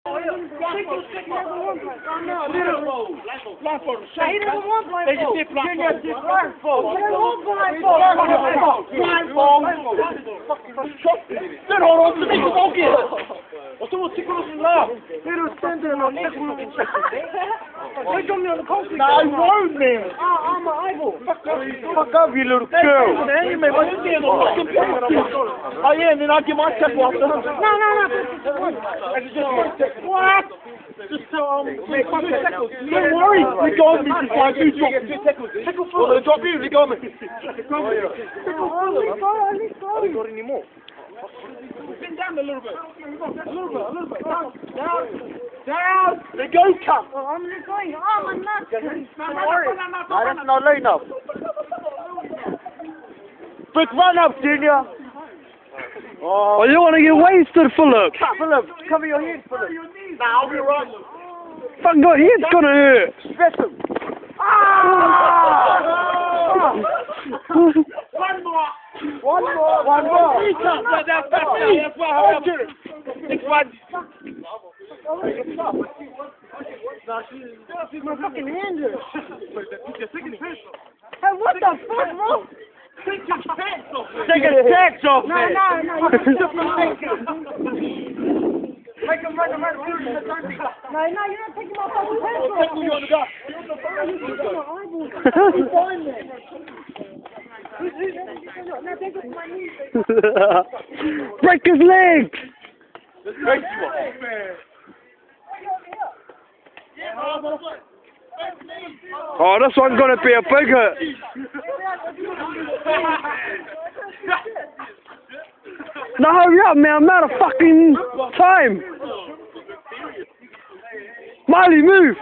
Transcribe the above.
He doesn't want blindfold. He doesn't want blindfold. Then hold on to me, don't get it. What's the tickle in love? He was standing on this one. They got me on the concrete. No, I won't, man. I'm an eyeball. Fuck up, you little girl. Hey, man, what you doing? Oh, yeah, and then I'll get my tackle after him. No. What? Just tell make tackles. Don't worry, we got me before I do drop you. Tackle full. Well, drop you, we got me. I got any more. Bend down a little bit. A little bit. Down. They go, come. Oh, I'm not going. Oh, my nuts. Don't worry. No, that's not low enough. Big run up, Junior. Oh, you want to get wasted, Phillip? Phillip, cover your head, Phillip. Nah, I'll be right. Fuck, your head's gonna hurt. Stress him. Ah! One more. That's why. Next one. She's my fucking hand. Hey, what the fuck, bro? Take his tags off, man. No. Make him run around the field. No, you're not taking my fucking pants off. You on the dot. He's fine, man. Now take it to my knees. Break his leg! Oh, this one's gonna be a big hit. Now hurry up, man, I'm out of fucking time. Miley, move!